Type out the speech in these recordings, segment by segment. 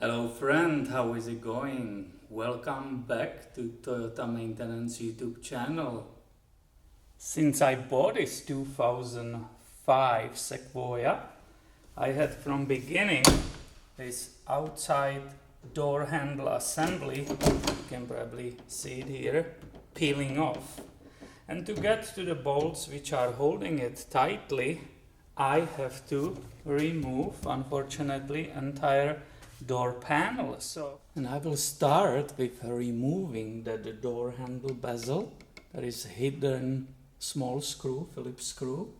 Hello friend, how is it going? Welcome back to Toyota Maintenance YouTube channel. Since I bought this 2005 Sequoia, I had from beginning this outside door handle assembly, you can probably see it here, peeling off. And to get to the bolts which are holding it tightly, I have to remove, unfortunately, entire door panel. And I will start with removing the door handle bezel. There is a hidden small screw, Phillips screw.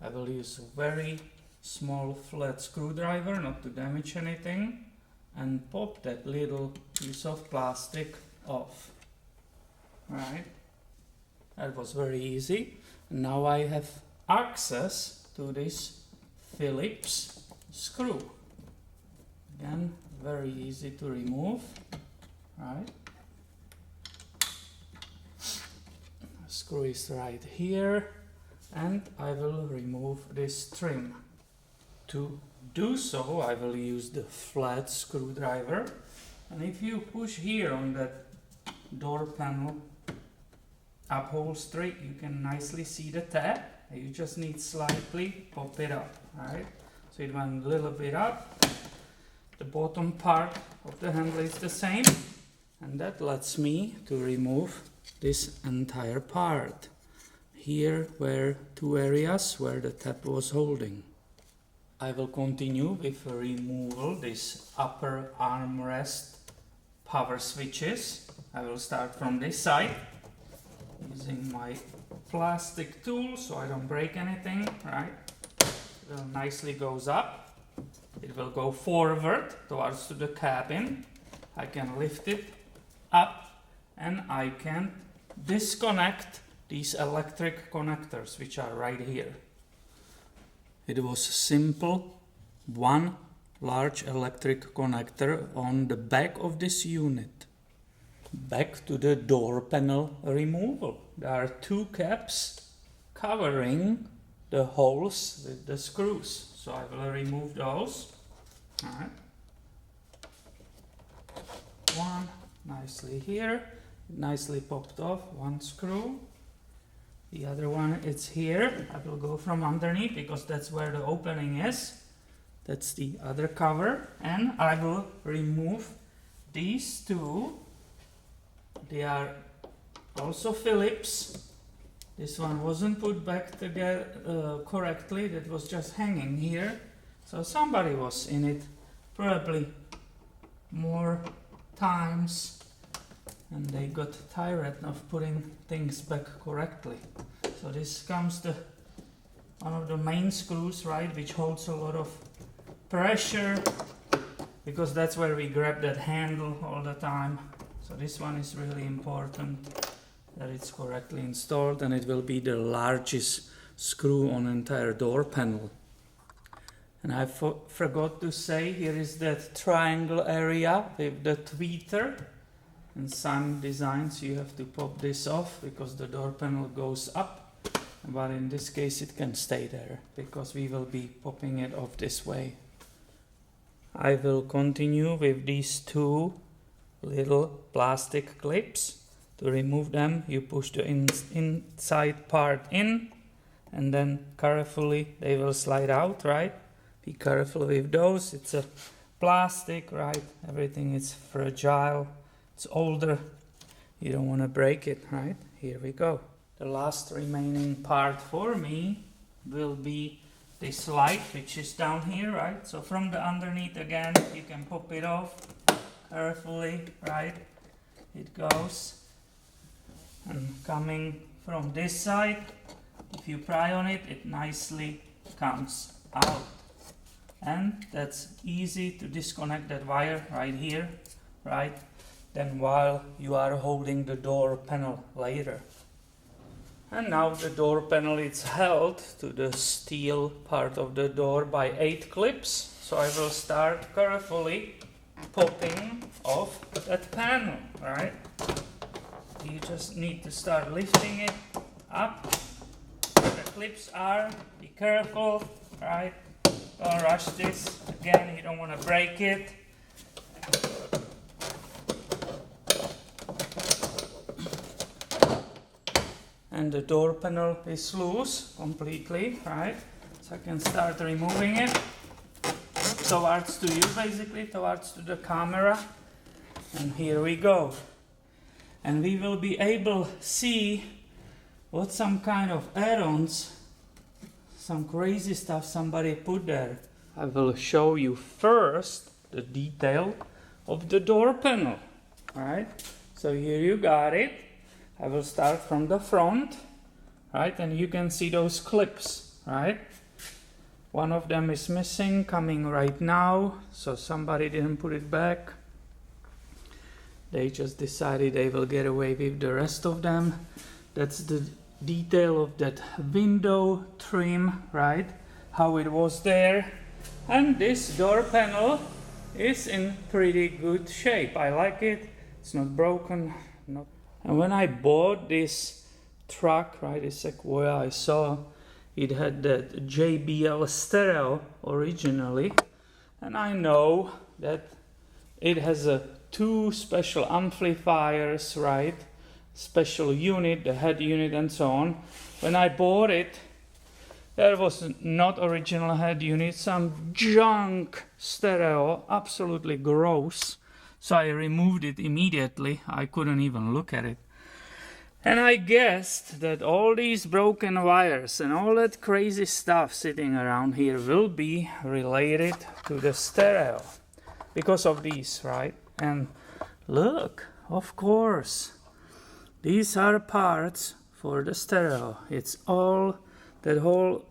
I will use a very small flat screwdriver not to damage anything and pop that little piece of plastic off. Right, that was very easy. And now I have access to this Phillips screw. Again, very easy to remove, right? The screw is right here, and I will remove this trim. To do so, I will use the flat screwdriver, and if you push here on that door panel upholstery, you can nicely see the tab. You just need slightly pop it up, right? So it went a little bit up. The bottom part of the handle is the same, and that lets me to remove this entire part. Here were two areas where the tab was holding. I will continue with removal this upper armrest power switches. I will start from this side using my plastic tool so I don't break anything, right? It nicely goes up. It will go forward towards the cabin. I can lift it up and I can disconnect these electric connectors which are right here. It was simple, one large electric connector on the back of this unit. Back to the door panel removal. There are two caps covering the holes with the screws. So I will remove those. Alright. One nicely here, nicely popped off, one screw. The other one is here. I will go from underneath because that's where the opening is. That's the other cover. And I will remove these two. They are also Phillips. This one wasn't put back together correctly, that was just hanging here. So somebody was in it probably more times and they got tired of putting things back correctly. So this comes the one of the main screws, right, which holds a lot of pressure because that's where we grab that handle all the time. So this one is really important that it's correctly installed, and it will be the largest screw on entire door panel. And I forgot to say, here is that triangle area with the tweeter. In some designs you have to pop this off because the door panel goes up, but in this case it can stay there because we will be popping it off this way. I will continue with these two little plastic clips. To remove them, you push the inside part in and then carefully they will slide out, right? Be careful with those. It's a plastic, right? Everything is fragile. It's older. You don't want to break it, right? Here we go. The last remaining part for me will be this light which is down here, right? So from the underneath again, you can pop it off carefully, right? It goes. And coming from this side, if you pry on it, it nicely comes out. And that's easy to disconnect that wire right here, right? Then while you are holding the door panel later. And now the door panel is held to the steel part of the door by 8 clips. So I will start carefully popping off that panel, right? You just need to start lifting it up. The clips are, be careful, right? Don't rush this. Again, you don't want to break it. and the door panel is loose completely, right? So I can start removing it towards to you, basically, towards to the camera. And here we go. And we will be able to see what some kind of add-ons, some crazy stuff somebody put there. I will show you first the detail of the door panel, right? So here you got it. I will start from the front, right? And you can see those clips, right? One of them is missing, coming right now, so somebody didn't put it back. They just decided they will get away with the rest of them. That's the detail of that window trim, right? How it was there. And this door panel is in pretty good shape. I like it. It's not broken. And when I bought this truck, right, this Sequoia, I saw it had that JBL stereo originally. And I know that it has two special amplifiers, right? Special unit, the head unit and so on. When I bought it, there was not original head unit, some junk stereo, absolutely gross. So I removed it immediately. I couldn't even look at it. And I guessed that all these broken wires and all that crazy stuff sitting around here will be related to the stereo because of these, right? And look, of course, these are parts for the stereo. It's all that whole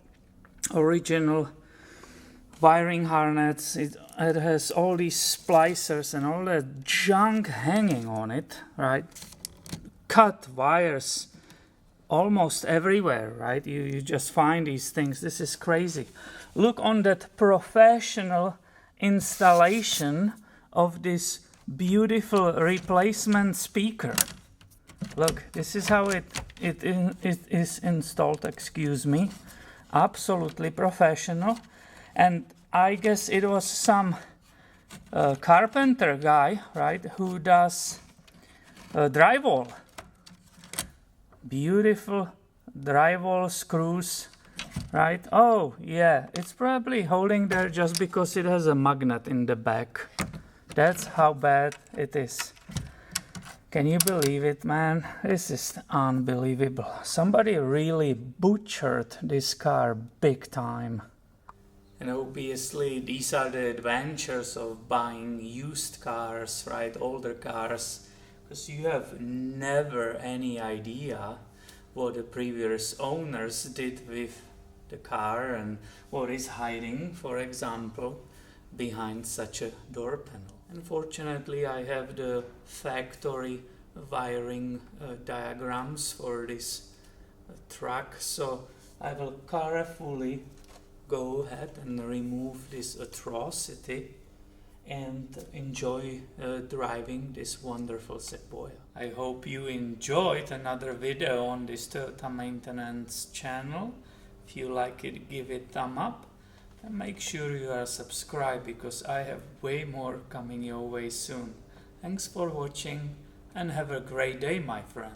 original wiring harness. It has all these splicers and all that junk hanging on it, right? Cut wires almost everywhere, right? You just find these things. This is crazy. Look on that professional installation of this beautiful replacement speaker. Look, this is how it is installed, excuse me. Absolutely professional. And I guess it was some carpenter guy, right, who does drywall. Beautiful drywall screws, right? Oh, yeah, it's probably holding there just because it has a magnet in the back. That's how bad it is. Can you believe it, man? This is unbelievable. Somebody really butchered this car big time. And obviously these are the adventures of buying used cars, right? Older cars. Because you have never any idea what the previous owners did with the car and what is hiding, for example, behind such a door panel. Unfortunately, I have the factory wiring diagrams for this truck, so I will carefully go ahead and remove this atrocity and enjoy driving this wonderful Sequoia. I hope you enjoyed another video on this Toyota Maintenance channel. If you like it, give it a thumb up and make sure you are subscribed because I have way more coming your way soon. Thanks for watching and have a great day, my friend.